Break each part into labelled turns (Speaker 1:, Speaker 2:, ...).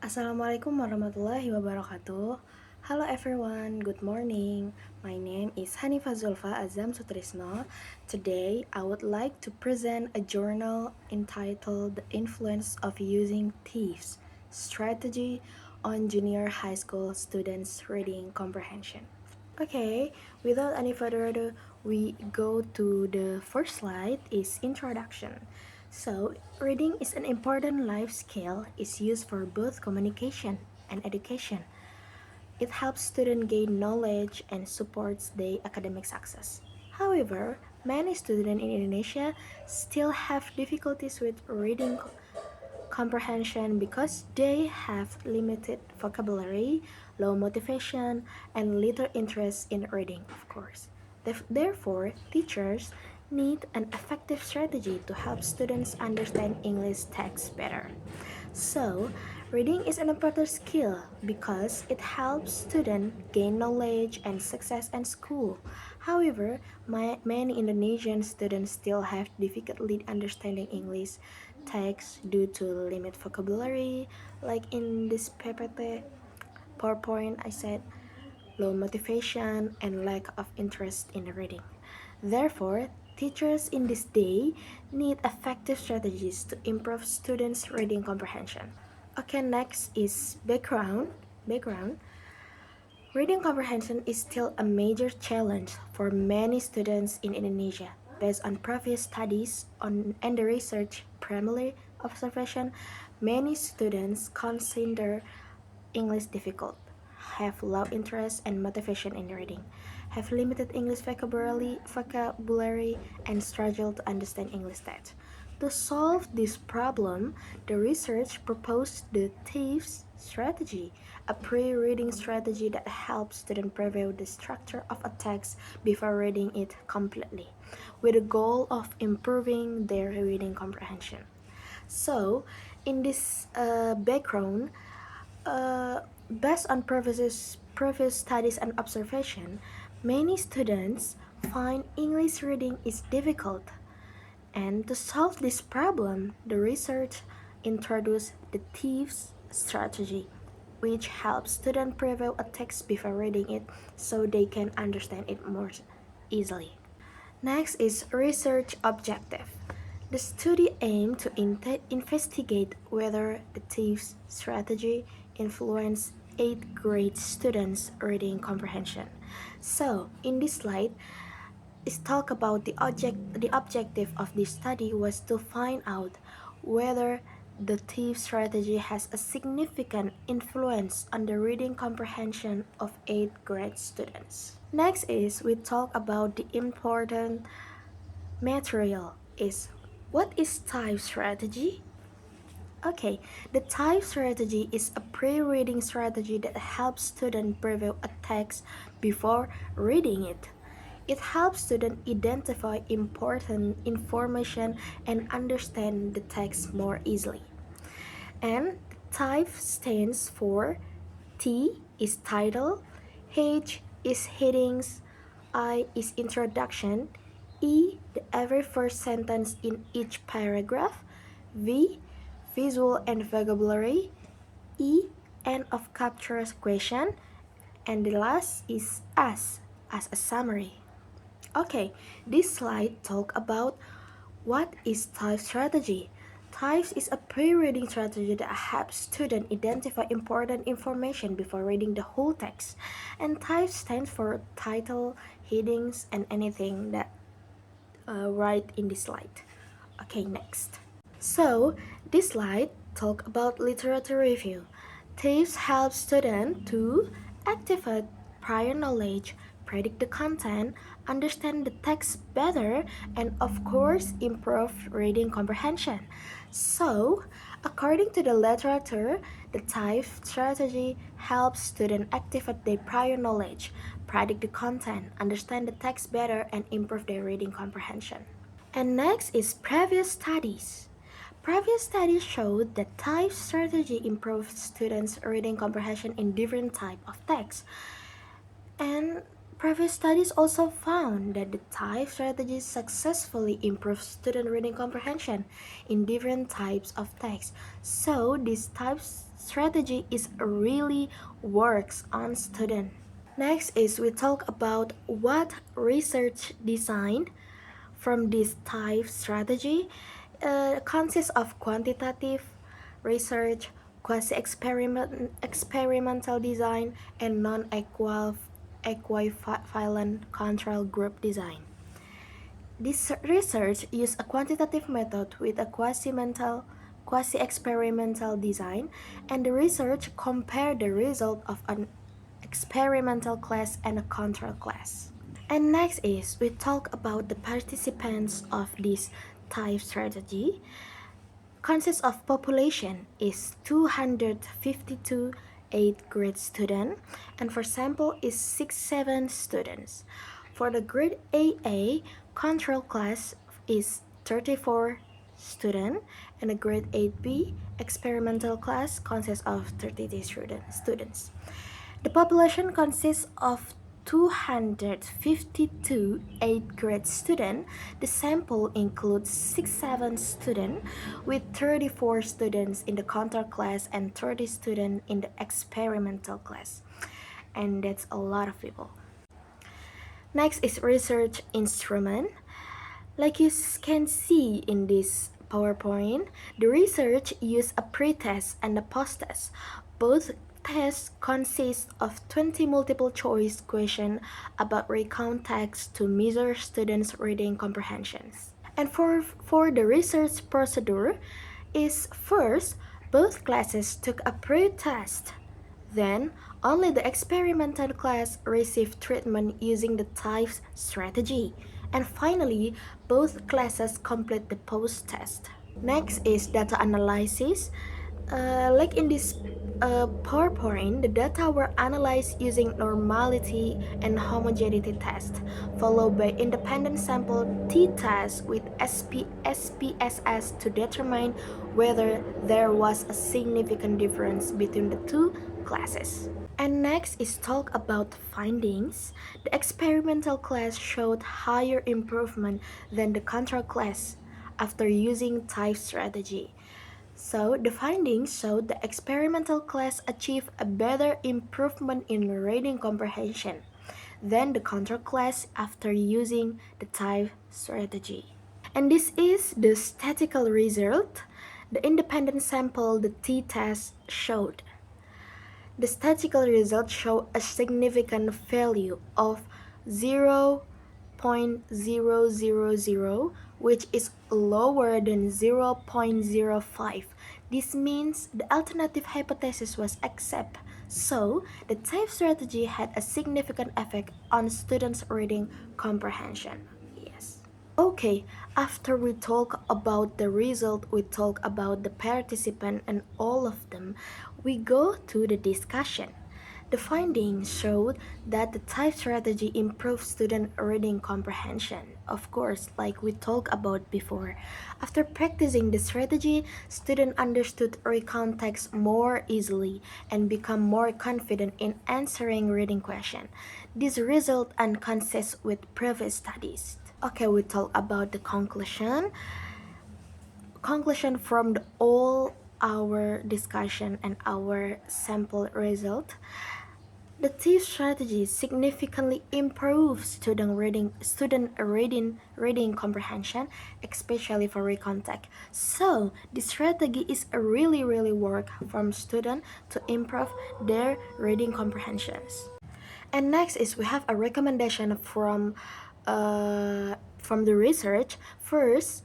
Speaker 1: Assalamualaikum warahmatullahi wabarakatuh. Hello everyone, good morning. My name is Hanifa Zulfa Azam Sutrisno. Today, I would like to present a journal entitled The Influence of Using Thieves Strategy on Junior High School Students' Reading Comprehension. Okay, without any further ado, we go to the first slide is introduction. So, reading is an important life skill is used for both communication and education. It helps students gain knowledge and supports their academic success. However, many students in Indonesia still have difficulties with reading comprehension because they have limited vocabulary, low motivation, and little interest in reading, of course. Therefore, teachers need an effective strategy to help students understand English text better. So, reading is an important skill because it helps students gain knowledge and success in school. However, many Indonesian students still have difficulty understanding English text due to limited vocabulary, like in this PPT PowerPoint I said, low motivation, and lack of interest in reading. Therefore, teachers in this day need effective strategies to improve students' reading comprehension. Okay, next is background. Background. Reading comprehension is still a major challenge for many students in Indonesia. Based on previous studies and the research primarily observation, many students consider English difficult, have low interest and motivation in reading, have limited English vocabulary and struggle to understand English text. To solve this problem, the research proposed the THIEVS strategy, a pre-reading strategy that helps students preview the structure of a text before reading it completely, with the goal of improving their reading comprehension. So, in this background, based on previous studies and observation, many students find English reading is difficult. And to solve this problem, the research introduced the THIEVS strategy, which helps students preview a text before reading it so they can understand it more easily. Next is research objective. The study aimed to investigate whether the THIEVS strategy influenced 8th grade students' reading comprehension. So, in this slide, is talk about the objective of this study was to find out whether the THIEVS strategy has a significant influence on the reading comprehension of 8th grade students. Next is we talk about the important material is what is THIEVS strategy? Okay, the THIEVS strategy is a pre-reading strategy that helps students preview a text before reading it. It helps students identify important information and understand the text more easily. And type stands for T is title, H is headings, I is introduction, E the every first sentence in each paragraph, V visual and vocabulary, E end of captures question, and the last is as a summary. Okay, this slide talk about what is type strategy. Types is a pre-reading strategy that helps students identify important information before reading the whole text. And type stands for title, headings, and anything that right in this slide. Okay, next. So, this slide talk about literature review. Tips help students to activate prior knowledge, predict the content, understand the text better, and of course, improve reading comprehension. So, according to the literature, the type strategy helps students activate their prior knowledge, predict the content, understand the text better, and improve their reading comprehension. And next is previous studies. Previous studies showed that type strategy improves students' reading comprehension in different type of text. And Previous studies also found that the type strategies successfully improve student reading comprehension in different types of text. So this type strategy is really works on student. Next is we talk about what research designed from this type strategy consists of quantitative research, experimental design, and non-equivalent control group design. This research used a quantitative method with a quasi-experimental design, and the research compared the result of an experimental class and a control class. And next is we talk about the participants of this type strategy. Consists of population is 252 8th grade student, and for sample is 67 students. For the grade AA control class is 34 student, and the grade 8B experimental class consists of 32 students. The population consists of 252 8th grade students. The sample includes 67 students with 34 students in the control class and 30 students in the experimental class. And that's a lot of people. Next is research instrument. Like you can see in this PowerPoint, the research used a pre-test and a post-test. Both tests consist of 20 multiple choice questions about recount text to measure students' reading comprehensions. And for the research procedure is first, both classes took a pre-test. Then, only the experimental class received treatment using the type strategy. And finally, both classes complete the post-test. Next is data analysis. Like in this PowerPoint, the data were analyzed using normality and homogeneity test, followed by independent sample t-test with SPSS to determine whether there was a significant difference between the two classes. And next is talk about findings. The experimental class showed higher improvement than the control class after using type strategy. So the findings showed the experimental class achieved a better improvement in reading comprehension than the control class after using the type strategy. And this is the statistical result. The independent sample the t-test showed. The statistical results show a significant value of 0.000, which is lower than 0.05. This means the alternative hypothesis was accepted. So, the type strategy had a significant effect on students' reading comprehension. Yes. Okay, after we talk about the result, we talk about the participant and all of them, we go to the discussion. The findings showed that the type strategy improved student reading comprehension. Of course, like we talked about before. After practicing the strategy, students understood recount text more easily and become more confident in answering reading questions. This result and consists with previous studies. Okay, we talk about the conclusion. Conclusion from all our discussion and our sample result. The TIEF strategy significantly improves student reading comprehension, especially for recontact. So the strategy is a really work from students to improve their reading comprehensions. And next is we have a recommendation from the research. First,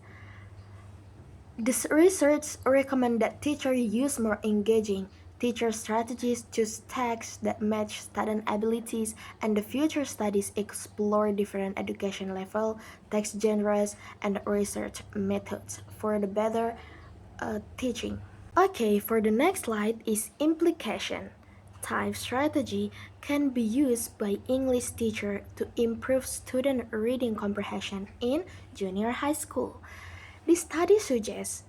Speaker 1: this research recommend that teachers use more engaging teacher strategies, choose texts that match student abilities, and the future studies explore different education level, text genres, and research methods for the better teaching. Okay, for the next slide is implication. Type strategy can be used by English teacher to improve student reading comprehension in junior high school. This study suggests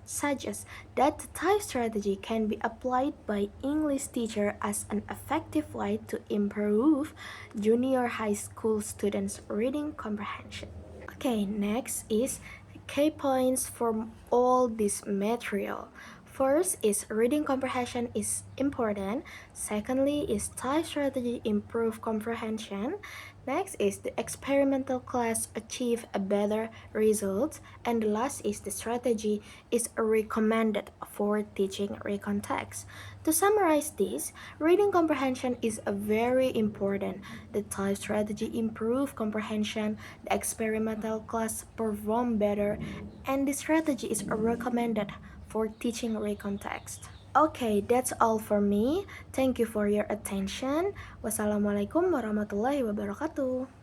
Speaker 1: that the type strategy can be applied by English teacher as an effective way to improve junior high school students' reading comprehension. Okay, next is key points from all this material. First is reading comprehension is important. Secondly is type strategy improve comprehension. Next is the experimental class achieve a better result. And the last is the strategy is recommended for teaching recon text. To summarize this, reading comprehension is a very important. The type strategy improve comprehension, the experimental class perform better, and the strategy is recommended for teaching recon text. Okay, that's all for me. Thank you for your attention. Wassalamualaikum warahmatullahi wabarakatuh.